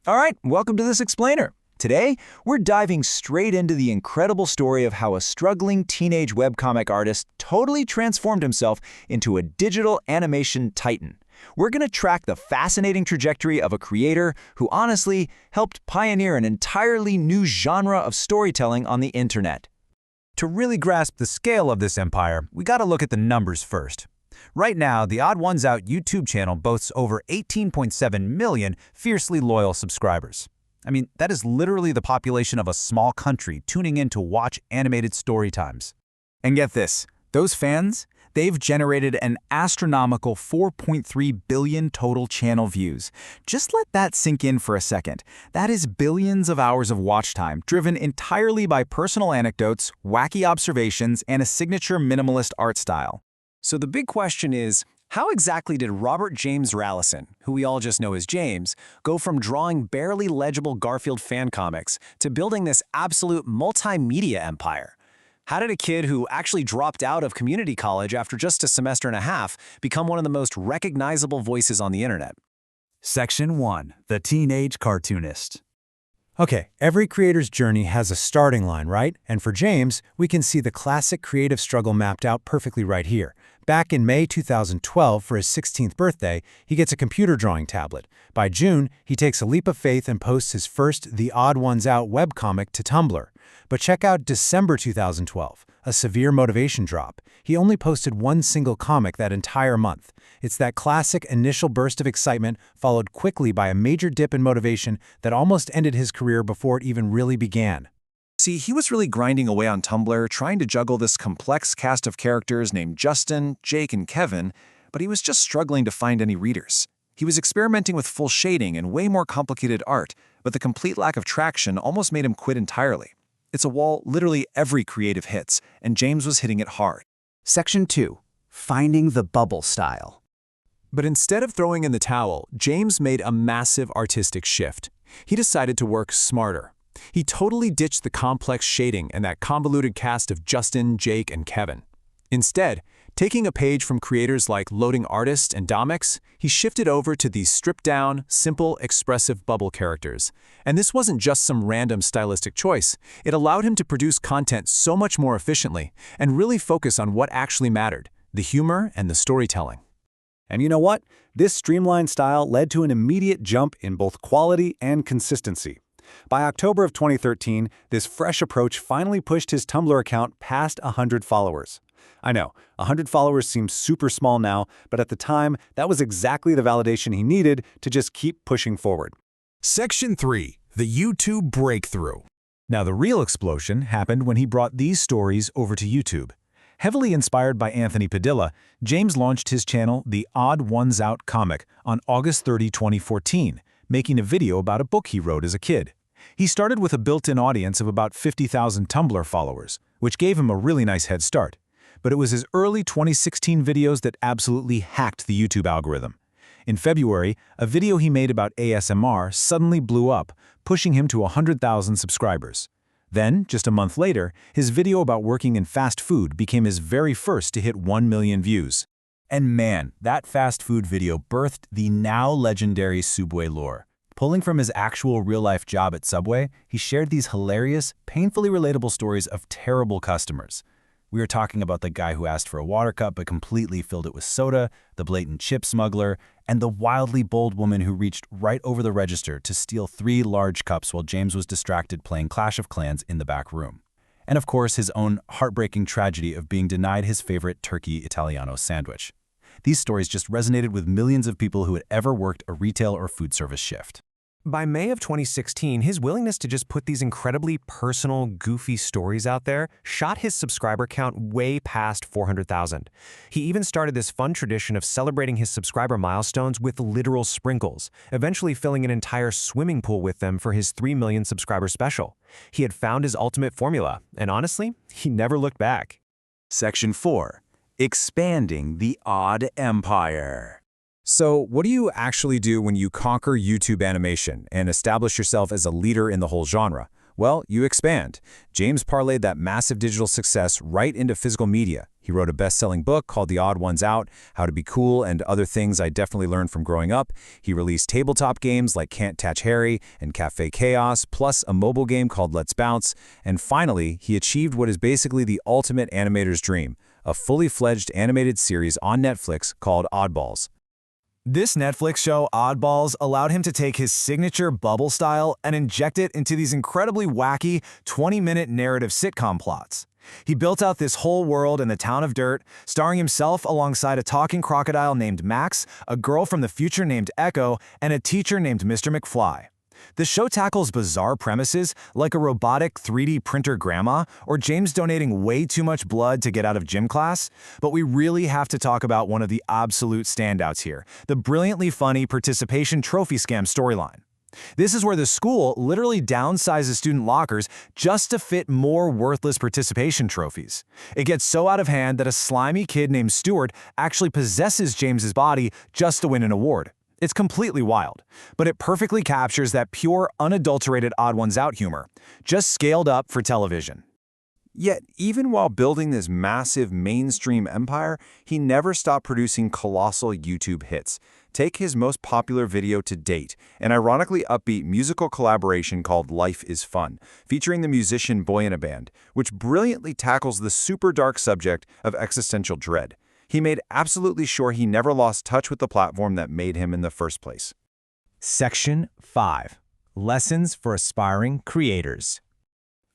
All right, welcome to this explainer. Today, we're diving straight into the incredible story of how a struggling teenage webcomic artist totally transformed himself into a digital animation titan. We're going to track the fascinating trajectory of a creator who honestly helped pioneer an entirely new genre of storytelling on the internet. To really grasp the scale of this empire, we gotta look at the numbers first. Right now, the Odd1s Out YouTube channel boasts over 18.7 million fiercely loyal subscribers. I mean, that is literally the population of a small country tuning in to watch animated story times. And get this, those fans, they've generated an astronomical 4.3 billion total channel views. Just let that sink in for a second. That is billions of hours of watch time, driven entirely by personal anecdotes, wacky observations, and a signature minimalist art style. So the big question is, how exactly did Robert James Rallison, who we all just know as James, go from drawing barely legible Garfield fan comics to building this absolute multimedia empire? How did a kid who actually dropped out of community college after just a semester and a half become one of the most recognizable voices on the internet? Section 1. The Teenage Cartoonist. Okay, every creator's journey has a starting line, right? And for James, we can see the classic creative struggle mapped out perfectly right here. Back in May 2012, for his 16th birthday, he gets a computer drawing tablet. By June, he takes a leap of faith and posts his first The Odd1sOut webcomic to Tumblr. But check out December 2012, a severe motivation drop. He only posted one single comic that entire month. It's that classic initial burst of excitement followed quickly by a major dip in motivation that almost ended his career before it even really began. See, he was really grinding away on Tumblr, trying to juggle this complex cast of characters named Justin, Jake, and Kevin, but he was just struggling to find any readers. He was experimenting with full shading and way more complicated art, but the complete lack of traction almost made him quit entirely. It's a wall literally every creative hits, and James was hitting it hard. Section 2. Finding the bubble style. But instead of throwing in the towel, James made a massive artistic shift. He decided to work smarter. He totally ditched the complex shading and that convoluted cast of Justin, Jake, and Kevin. Instead, taking a page from creators like Loading Artist and Domix, he shifted over to these stripped-down, simple, expressive bubble characters. And this wasn't just some random stylistic choice. It allowed him to produce content so much more efficiently and really focus on what actually mattered, the humor and the storytelling. And you know what? This streamlined style led to an immediate jump in both quality and consistency. By October of 2013, this fresh approach finally pushed his Tumblr account past 100 followers. I know, 100 followers seems super small now, but at the time, that was exactly the validation he needed to just keep pushing forward. Section 3. The YouTube Breakthrough. Now, the real explosion happened when he brought these stories over to YouTube. Heavily inspired by Anthony Padilla, James launched his channel, The Odd1sOut Comic, on August 30, 2014, making a video about a book he wrote as a kid. He started with a built-in audience of about 50,000 Tumblr followers, which gave him a really nice head start. But it was his early 2016 videos that absolutely hacked the YouTube algorithm. In February, a video he made about ASMR suddenly blew up, pushing him to 100,000 subscribers. Then, just a month later, his video about working in fast food became his very first to hit 1 million views. And man, that fast food video birthed the now legendary Subway lore. Pulling from his actual real-life job at Subway, he shared these hilarious, painfully relatable stories of terrible customers. We were talking about the guy who asked for a water cup but completely filled it with soda, the blatant chip smuggler, and the wildly bold woman who reached right over the register to steal 3 large cups while James was distracted playing Clash of Clans in the back room. And of course, his own heartbreaking tragedy of being denied his favorite turkey Italiano sandwich. These stories just resonated with millions of people who had ever worked a retail or food service shift. By May of 2016, his willingness to just put these incredibly personal, goofy stories out there shot his subscriber count way past 400,000. He even started this fun tradition of celebrating his subscriber milestones with literal sprinkles, eventually filling an entire swimming pool with them for his 3 million subscriber special. He had found his ultimate formula, and honestly, he never looked back. Section 4. Expanding the Odd Empire. So, what do you actually do when you conquer YouTube animation and establish yourself as a leader in the whole genre? Well, you expand. James parlayed that massive digital success right into physical media. He wrote a best-selling book called The Odd Ones Out, How to Be Cool and Other Things I Definitely Learned from Growing Up. He released tabletop games like Can't Catch Harry and Cafe Chaos, plus a mobile game called Let's Bounce. And finally, he achieved what is basically the ultimate animator's dream, a fully fledged animated series on Netflix called Oddballs. This Netflix show, Oddballs, allowed him to take his signature bubble style and inject it into these incredibly wacky 20-minute narrative sitcom plots. He built out this whole world in the town of Dirt, starring himself alongside a talking crocodile named Max, a girl from the future named Echo, and a teacher named Mr. McFly. The show tackles bizarre premises like a robotic 3D printer grandma or James donating way too much blood to get out of gym class, but we really have to talk about one of the absolute standouts here, the brilliantly funny participation trophy scam storyline. This is where the school literally downsizes student lockers just to fit more worthless participation trophies. It gets so out of hand that a slimy kid named Stuart actually possesses James's body just to win an award. It's completely wild, but it perfectly captures that pure, unadulterated Odd Ones Out humor, just scaled up for television. Yet, even while building this massive mainstream empire, he never stopped producing colossal YouTube hits. Take his most popular video to date, an ironically upbeat musical collaboration called Life is Fun, featuring the musician Boy in a Band, which brilliantly tackles the super dark subject of existential dread. He made absolutely sure he never lost touch with the platform that made him in the first place. Section 5. Lessons for Aspiring Creators.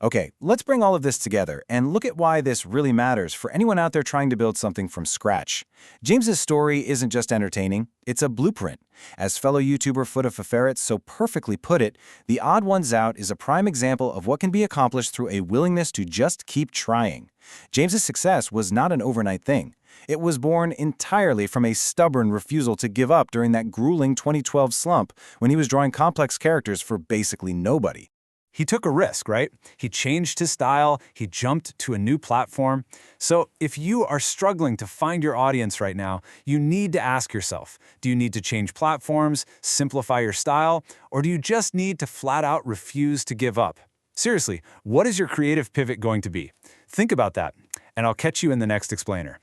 Okay, let's bring all of this together and look at why this really matters for anyone out there trying to build something from scratch. James's story isn't just entertaining, it's a blueprint. As fellow YouTuber Foot of a Ferret so perfectly put it, The Odd Ones Out is a prime example of what can be accomplished through a willingness to just keep trying. James's success was not an overnight thing. It was born entirely from a stubborn refusal to give up during that grueling 2012 slump when he was drawing complex characters for basically nobody. He took a risk, right? He changed his style, he jumped to a new platform. So if you are struggling to find your audience right now, you need to ask yourself, do you need to change platforms, simplify your style, or do you just need to flat out refuse to give up? Seriously, what is your creative pivot going to be? Think about that, and I'll catch you in the next explainer.